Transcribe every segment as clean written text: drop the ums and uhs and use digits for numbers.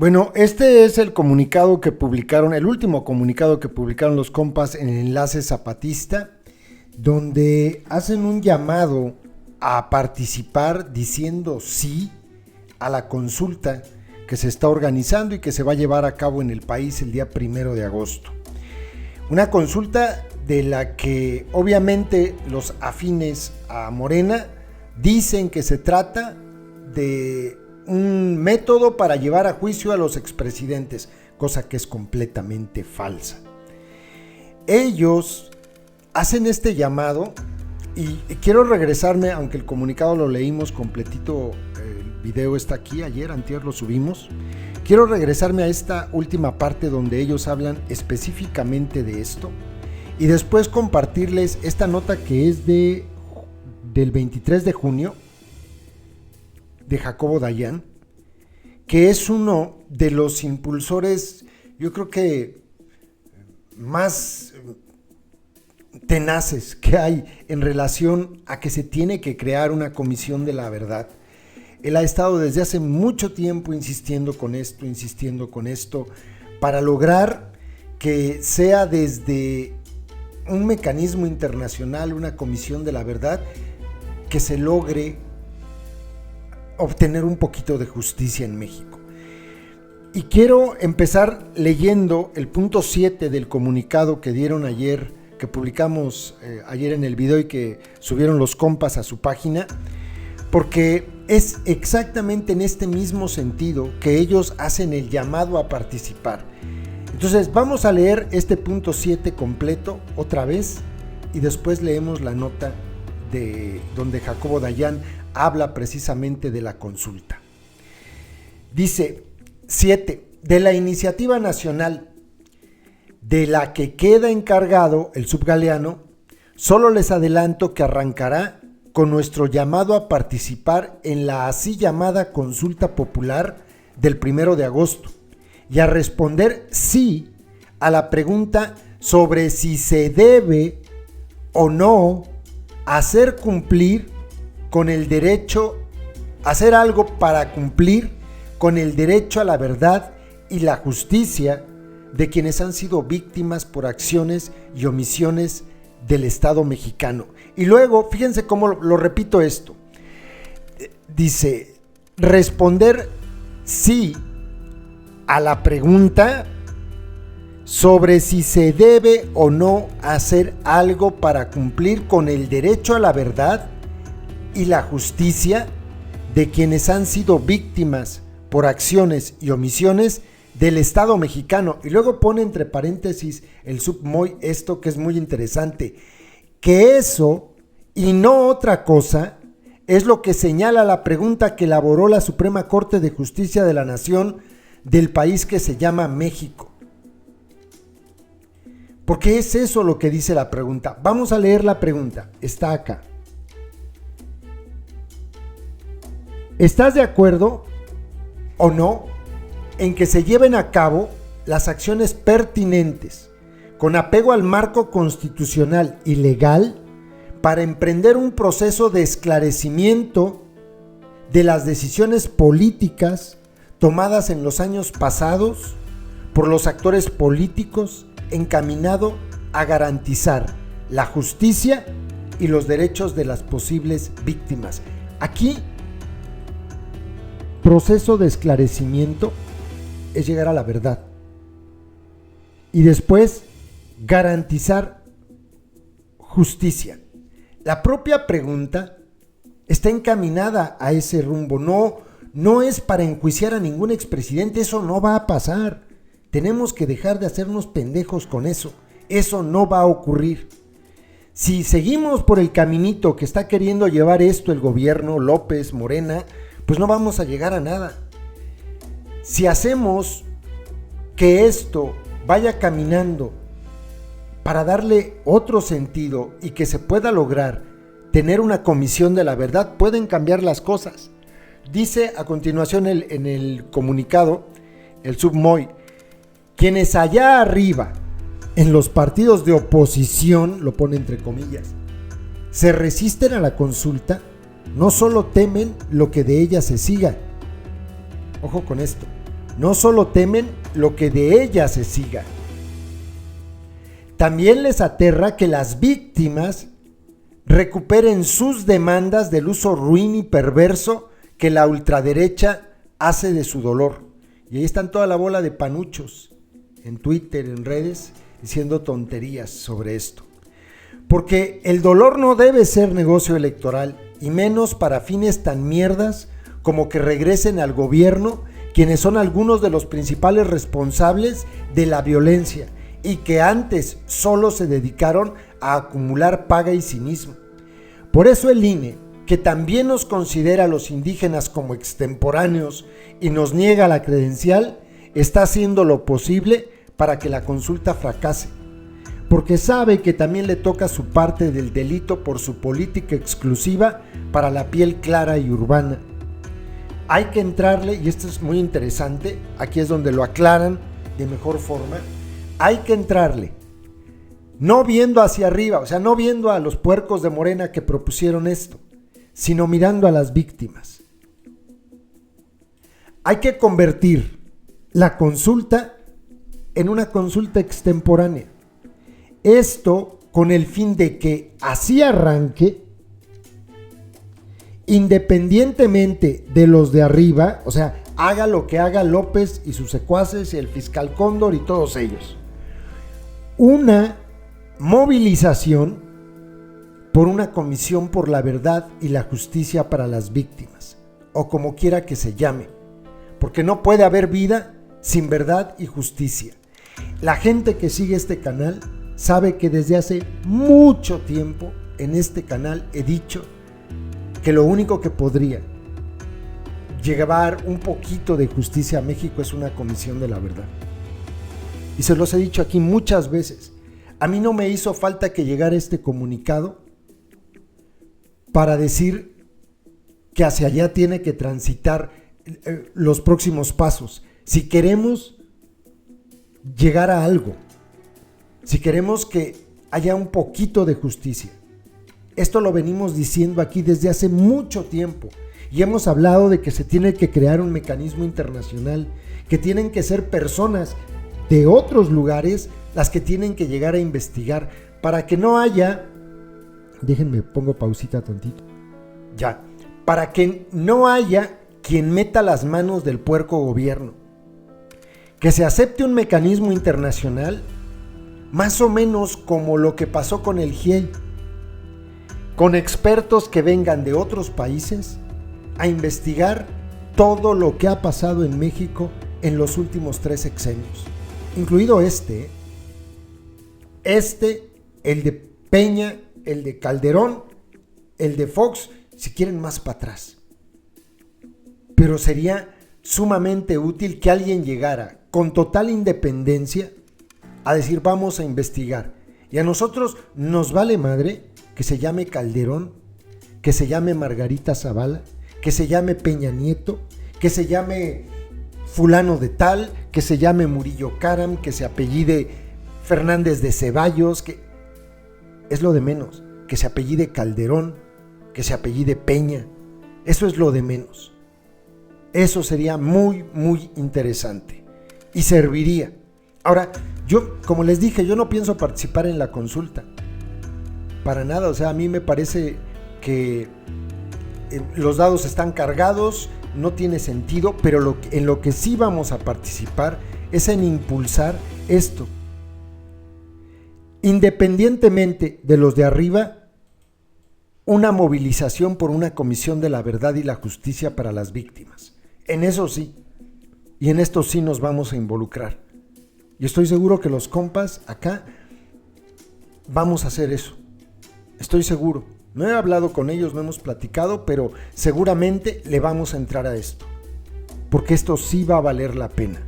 Bueno, este es el comunicado que publicaron, el último comunicado que publicaron los compas en Enlace Zapatista, donde hacen un llamado a participar diciendo sí a la consulta que se está organizando y que se va a llevar a cabo en el país el día 1 de agosto. Una consulta de la que obviamente los afines a Morena dicen que se trata de un método para llevar a juicio a los expresidentes, cosa que es completamente falsa. Ellos hacen este llamado y quiero regresarme, aunque el comunicado lo leímos completito, el video está aquí, antier lo subimos. Quiero regresarme a esta última parte donde ellos hablan específicamente de esto y después compartirles esta nota que es del 23 de junio de Jacobo Dayan, que es uno de los impulsores, yo creo que más tenaces que hay en relación a que se tiene que crear una comisión de la verdad. Él ha estado desde hace mucho tiempo insistiendo con esto, para lograr que sea desde un mecanismo internacional, una comisión de la verdad, que se logre obtener un poquito de justicia en México. Y quiero empezar leyendo el punto 7 del comunicado que dieron ayer, que publicamos ayer en el video y que subieron los compas a su página, porque es exactamente en este mismo sentido que ellos hacen el llamado a participar. Entonces vamos a leer este punto 7 completo otra vez y después leemos la nota de donde Jacobo Dayan habla precisamente de la consulta. Dice 7. De la iniciativa nacional de la que queda encargado el subgaleano, solo les adelanto que arrancará con nuestro llamado a participar en la así llamada consulta popular del 1 de agosto y a responder sí a la pregunta sobre si se debe o no hacer algo para cumplir con el derecho a la verdad y la justicia de quienes han sido víctimas por acciones y omisiones del Estado mexicano. Y luego, fíjense cómo lo repito esto. Dice, responder sí a la pregunta sobre si se debe o no hacer algo para cumplir con el derecho a la verdad y la justicia de quienes han sido víctimas por acciones y omisiones del Estado mexicano. Y luego pone entre paréntesis el submoy esto que es muy interesante, que eso y no otra cosa es lo que señala la pregunta que elaboró la Suprema Corte de Justicia de la Nación del país que se llama México. Porque es eso lo que dice la pregunta. Vamos a leer la pregunta, está acá. ¿Estás de acuerdo o no en que se lleven a cabo las acciones pertinentes con apego al marco constitucional y legal para emprender un proceso de esclarecimiento de las decisiones políticas tomadas en los años pasados por los actores políticos encaminado a garantizar la justicia y los derechos de las posibles víctimas? Aquí, proceso de esclarecimiento es llegar a la verdad y después garantizar justicia. La propia pregunta está encaminada a ese rumbo. No es para enjuiciar a ningún expresidente, eso no va a pasar. Tenemos que dejar de hacernos pendejos con eso. Eso no va a ocurrir. Si seguimos por el caminito que está queriendo llevar esto el gobierno, López, Morena, pues no vamos a llegar a nada. Si hacemos que esto vaya caminando para darle otro sentido y que se pueda lograr tener una comisión de la verdad, pueden cambiar las cosas. Dice a continuación en el comunicado, el submoy, quienes allá arriba, en los partidos de oposición, lo pone entre comillas, se resisten a la consulta, no solo temen lo que de ella se siga, ojo con esto, no solo temen lo que de ella se siga, también les aterra que las víctimas recuperen sus demandas del uso ruin y perverso que la ultraderecha hace de su dolor. Y ahí están toda la bola de panuchos en Twitter, en redes, diciendo tonterías sobre esto. Porque el dolor no debe ser negocio electoral, y menos para fines tan mierdas como que regresen al gobierno quienes son algunos de los principales responsables de la violencia y que antes solo se dedicaron a acumular paga y cinismo. Por eso el INE, que también nos considera a los indígenas como extemporáneos y nos niega la credencial, está haciendo lo posible para que la consulta fracase, porque sabe que también le toca su parte del delito por su política exclusiva para la piel clara y urbana. Hay que entrarle, y esto es muy interesante, aquí es donde lo aclaran de mejor forma, hay que entrarle, no viendo hacia arriba, o sea, no viendo a los puercos de Morena que propusieron esto, sino mirando a las víctimas. Hay que convertir la consulta en una consulta extemporánea. Esto con el fin de que así arranque, independientemente de los de arriba, o sea, haga lo que haga López y sus secuaces y el fiscal Cóndor y todos ellos, una movilización por una comisión por la verdad y la justicia para las víctimas, o como quiera que se llame, porque no puede haber vida sin verdad y justicia. La gente que sigue este canal sabe que desde hace mucho tiempo en este canal he dicho que lo único que podría llevar un poquito de justicia a México es una comisión de la verdad. Y se los he dicho aquí muchas veces. A mí no me hizo falta que llegara este comunicado para decir que hacia allá tiene que transitar los próximos pasos. Si queremos llegar a algo, si queremos que haya un poquito de justicia. Esto lo venimos diciendo aquí desde hace mucho tiempo y hemos hablado de que se tiene que crear un mecanismo internacional, que tienen que ser personas de otros lugares las que tienen que llegar a investigar para que no haya, déjenme pongo pausita tantito, ya, para que no haya quien meta las manos del puerco gobierno, que se acepte un mecanismo internacional más o menos como lo que pasó con el GIEI, con expertos que vengan de otros países a investigar todo lo que ha pasado en México en los últimos 3 sexenios, incluido el de Peña, el de Calderón, el de Fox, si quieren más para atrás. Pero sería sumamente útil que alguien llegara con total independencia a decir vamos a investigar. Y a nosotros nos vale madre que se llame Calderón, que se llame Margarita Zavala, que se llame Peña Nieto, que se llame fulano de tal, que se llame Murillo Karam, que se apellide Fernández de Ceballos, que es lo de menos, que se apellide Calderón, que se apellide Peña, eso es lo de menos. Eso sería muy, muy interesante y serviría. Ahora, yo, como les dije, yo no pienso participar en la consulta. Para nada, o sea, a mí me parece que los dados están cargados, no tiene sentido, pero en lo que sí vamos a participar es en impulsar esto. Independientemente de los de arriba, una movilización por una comisión de la verdad y la justicia para las víctimas. En eso sí, y en esto sí nos vamos a involucrar. Y estoy seguro que los compas acá vamos a hacer eso. Estoy seguro. No he hablado con ellos, no hemos platicado, pero seguramente le vamos a entrar a esto. Porque esto sí va a valer la pena.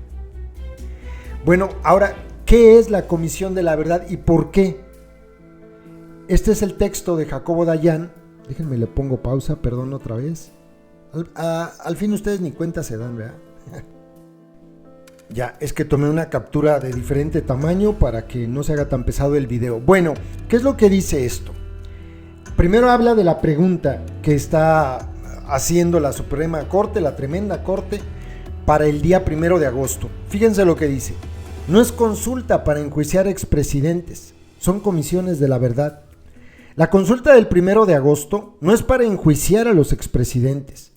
Bueno, ahora, ¿qué es la Comisión de la Verdad y por qué? Este es el texto de Jacobo Dayan. Déjenme, le pongo pausa, perdón otra vez. Al fin ustedes ni cuenta se dan, ¿verdad? Ya, es que tomé una captura de diferente tamaño para que no se haga tan pesado el video. Bueno, ¿qué es lo que dice esto? Primero habla de la pregunta que está haciendo la Suprema Corte, la tremenda Corte, para el día 1 de agosto. Fíjense lo que dice. No es consulta para enjuiciar expresidentes, son comisiones de la verdad. La consulta del 1 de agosto no es para enjuiciar a los expresidentes.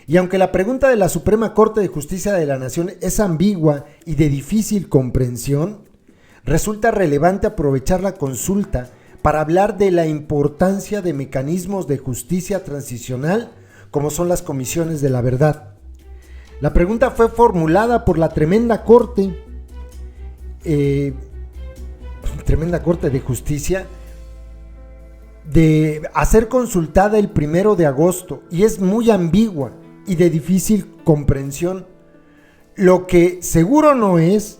Y aunque la pregunta de la Suprema Corte de Justicia de la Nación es ambigua y de difícil comprensión, resulta relevante aprovechar la consulta para hablar de la importancia de mecanismos de justicia transicional como son las comisiones de la verdad. La pregunta fue formulada por la tremenda Corte de Justicia de hacer consultada el 1 de agosto y es muy ambigua y de difícil comprensión. Lo que seguro no es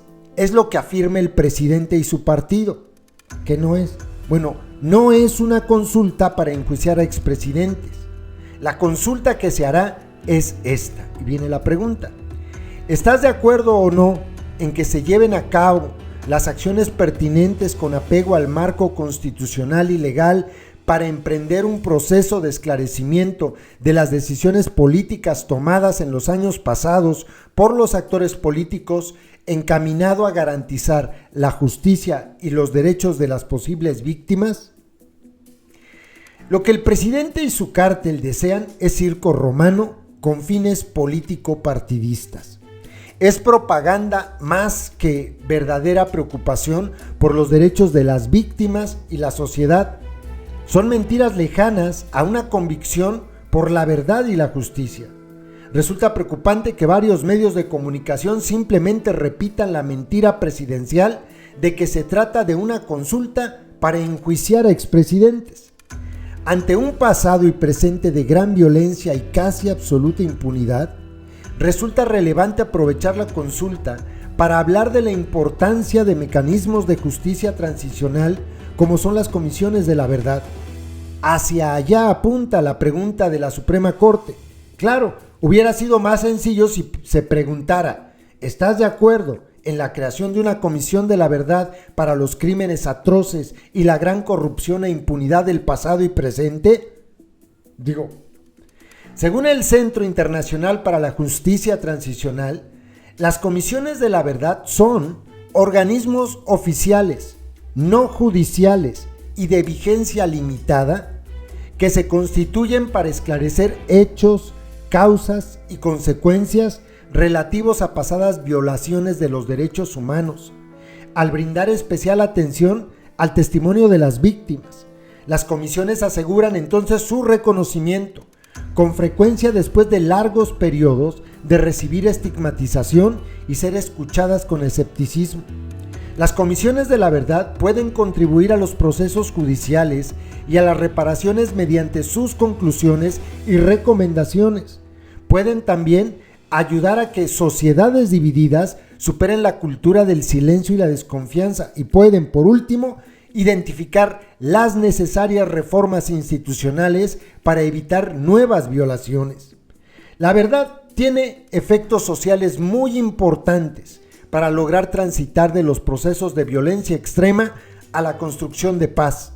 lo que afirma el presidente y su partido, que no es. Bueno, no es una consulta para enjuiciar a expresidentes. La consulta que se hará es esta. Y viene la pregunta. ¿Estás de acuerdo o no en que se lleven a cabo las acciones pertinentes con apego al marco constitucional y legal para emprender un proceso de esclarecimiento de las decisiones políticas tomadas en los años pasados por los actores políticos encaminado a garantizar la justicia y los derechos de las posibles víctimas? Lo que el presidente y su cártel desean es circo romano con fines político-partidistas. Es propaganda más que verdadera preocupación por los derechos de las víctimas y la sociedad. Son mentiras lejanas a una convicción por la verdad y la justicia. Resulta preocupante que varios medios de comunicación simplemente repitan la mentira presidencial de que se trata de una consulta para enjuiciar a expresidentes. Ante un pasado y presente de gran violencia y casi absoluta impunidad, resulta relevante aprovechar la consulta para hablar de la importancia de mecanismos de justicia transicional como son las comisiones de la verdad. Hacia allá apunta la pregunta de la Suprema Corte. Claro, hubiera sido más sencillo si se preguntara, ¿estás de acuerdo en la creación de una comisión de la verdad para los crímenes atroces y la gran corrupción e impunidad del pasado y presente? Según el Centro Internacional para la Justicia Transicional, las comisiones de la verdad son organismos oficiales, no judiciales y de vigencia limitada que se constituyen para esclarecer hechos, causas y consecuencias relativos a pasadas violaciones de los derechos humanos, al brindar especial atención al testimonio de las víctimas. Las comisiones aseguran entonces su reconocimiento, con frecuencia después de largos periodos de recibir estigmatización y ser escuchadas con escepticismo. Las comisiones de la verdad pueden contribuir a los procesos judiciales y a las reparaciones mediante sus conclusiones y recomendaciones. Pueden también ayudar a que sociedades divididas superen la cultura del silencio y la desconfianza y pueden, por último, identificar las necesarias reformas institucionales para evitar nuevas violaciones. La verdad tiene efectos sociales muy importantes para lograr transitar de los procesos de violencia extrema a la construcción de paz.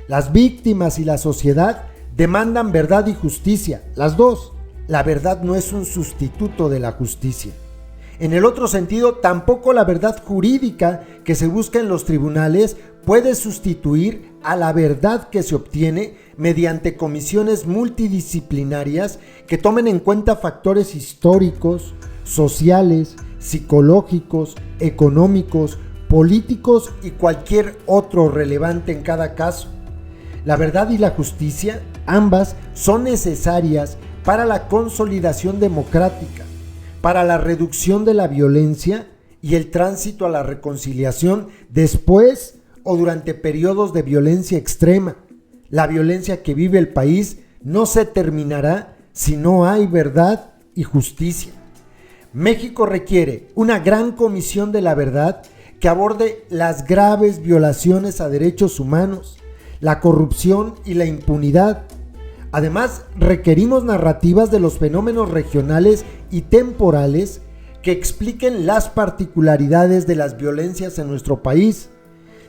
Las víctimas y la sociedad demandan verdad y justicia, las dos. La verdad no es un sustituto de la justicia. En el otro sentido, tampoco la verdad jurídica que se busca en los tribunales puede sustituir a la verdad que se obtiene mediante comisiones multidisciplinarias que tomen en cuenta factores históricos, sociales, psicológicos, económicos, políticos y cualquier otro relevante en cada caso. La verdad y la justicia, ambas, son necesarias para la consolidación democrática, para la reducción de la violencia y el tránsito a la reconciliación después o durante periodos de violencia extrema. La violencia que vive el país no se terminará si no hay verdad y justicia. México requiere una gran comisión de la verdad que aborde las graves violaciones a derechos humanos, la corrupción y la impunidad. Además, requerimos narrativas de los fenómenos regionales y temporales que expliquen las particularidades de las violencias en nuestro país.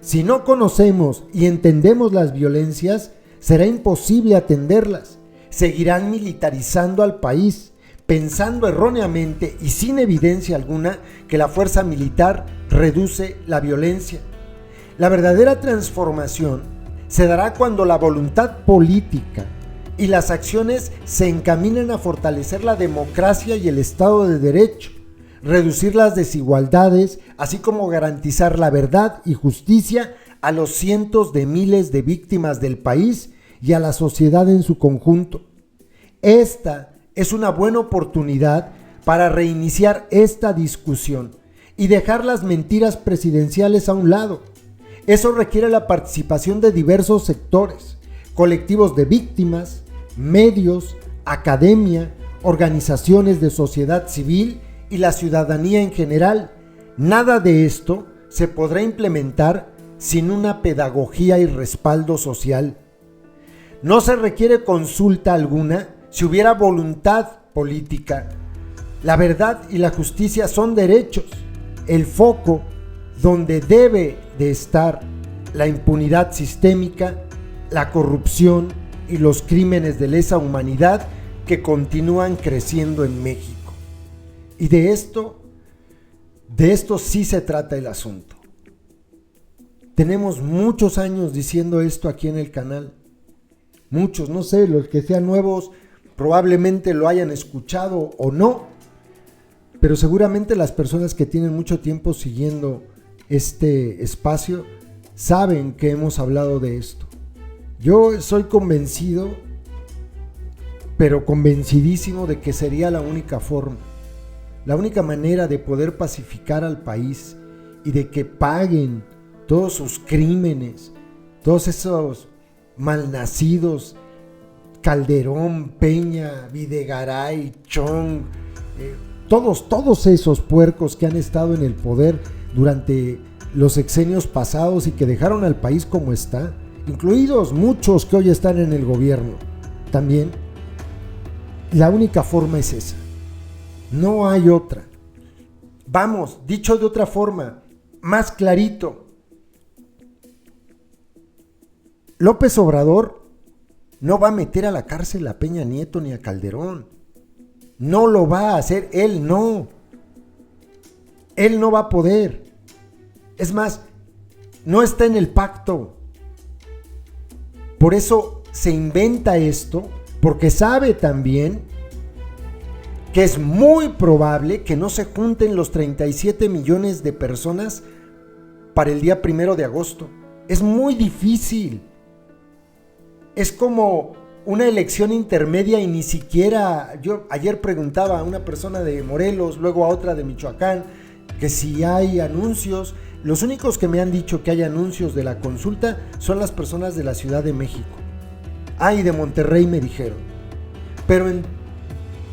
Si no conocemos y entendemos las violencias, será imposible atenderlas. Seguirán militarizando al país, pensando erróneamente y sin evidencia alguna que la fuerza militar reduce la violencia. La verdadera transformación se dará cuando la voluntad política y las acciones se encaminen a fortalecer la democracia y el Estado de Derecho, reducir las desigualdades, así como garantizar la verdad y justicia a los cientos de miles de víctimas del país y a la sociedad en su conjunto. Esta es una buena oportunidad para reiniciar esta discusión y dejar las mentiras presidenciales a un lado. Eso requiere la participación de diversos sectores, colectivos de víctimas, medios, academia, organizaciones de sociedad civil y la ciudadanía en general. Nada de esto se podrá implementar sin una pedagogía y respaldo social. No se requiere consulta alguna si hubiera voluntad política. La verdad y la justicia son derechos. El foco donde debe de estar la impunidad sistémica, la corrupción y los crímenes de lesa humanidad que continúan creciendo en México. Y de esto sí se trata el asunto. Tenemos muchos años diciendo esto aquí en el canal. Muchos, no sé, los que sean nuevos probablemente lo hayan escuchado o no, pero seguramente las personas que tienen mucho tiempo siguiendo este espacio saben que hemos hablado de esto. Yo soy convencido, pero convencidísimo de que sería la única forma, la única manera de poder pacificar al país y de que paguen todos sus crímenes, todos esos malnacidos, Calderón, Peña, Videgaray, Chong, todos esos puercos que han estado en el poder durante los sexenios pasados y que dejaron al país como está, incluidos muchos que hoy están en el gobierno también. La única forma es esa, no hay otra. Vamos, dicho de otra forma, más clarito, López Obrador no va a meter a la cárcel a Peña Nieto ni a Calderón. No lo va a hacer, él no. Él no va a poder. Es más, no está en el pacto. Por eso se inventa esto, porque sabe también que es muy probable que no se junten los 37 millones de personas para el día 1 de agosto. Es muy difícil. Es como una elección intermedia y ni siquiera, yo ayer preguntaba a una persona de Morelos, luego a otra de Michoacán, que si hay anuncios. Los únicos que me han dicho que hay anuncios de la consulta son las personas de la Ciudad de México. Y de Monterrey me dijeron. Pero en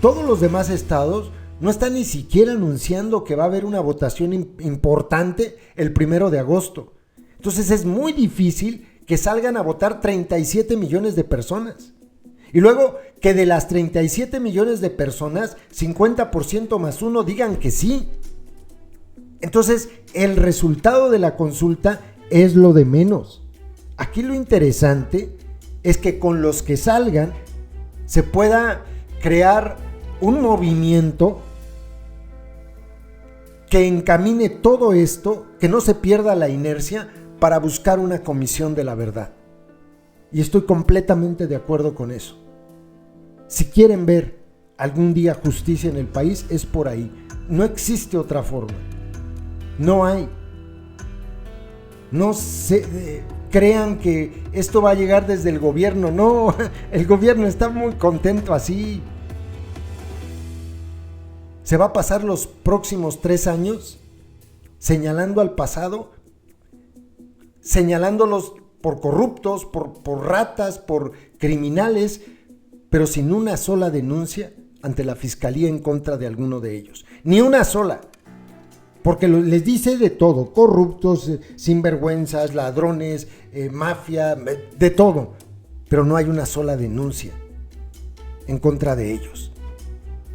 todos los demás estados no están ni siquiera anunciando que va a haber una votación importante el 1 de agosto. Entonces es muy difícil que salgan a votar 37 millones de personas. Y luego que de las 37 millones de personas, 50% más uno digan que sí. Entonces, el resultado de la consulta es lo de menos. Aquí lo interesante es que con los que salgan se pueda crear un movimiento que encamine todo esto, que no se pierda la inercia para buscar una comisión de la verdad. Y estoy completamente de acuerdo con eso. Si quieren ver algún día justicia en el país, es por ahí. No existe otra forma. No hay. No se crean que esto va a llegar desde el gobierno. No, el gobierno está muy contento así. Se va a pasar los próximos 3 años señalando al pasado, señalándolos por corruptos, por ratas, por criminales, pero sin una sola denuncia ante la fiscalía en contra de alguno de ellos. Ni una sola. Porque les dice de todo, corruptos, sinvergüenzas, ladrones, mafia, de todo. Pero no hay una sola denuncia en contra de ellos.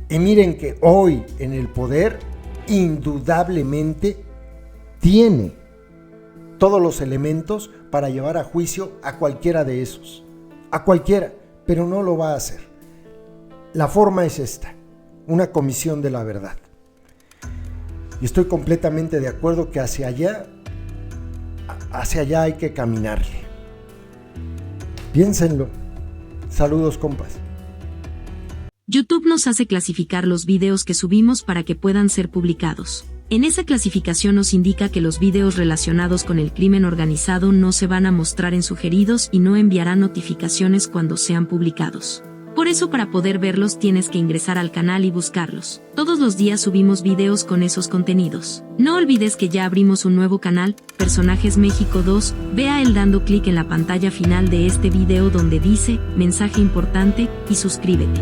Y miren que hoy en el poder, indudablemente, tiene todos los elementos para llevar a juicio a cualquiera de esos. A cualquiera, pero no lo va a hacer. La forma es esta. una comisión de la verdad. Y estoy completamente de acuerdo que hacia allá hay que caminarle. Piénsenlo. Saludos, compas. YouTube nos hace clasificar los videos que subimos para que puedan ser publicados. En esa clasificación nos indica que los videos relacionados con el crimen organizado no se van a mostrar en sugeridos y no enviarán notificaciones cuando sean publicados. Por eso, para poder verlos tienes que ingresar al canal y buscarlos. Todos los días subimos videos con esos contenidos. No olvides que ya abrimos un nuevo canal, Personajes México 2, ve a él dando clic en la pantalla final de este video donde dice, mensaje importante, y suscríbete.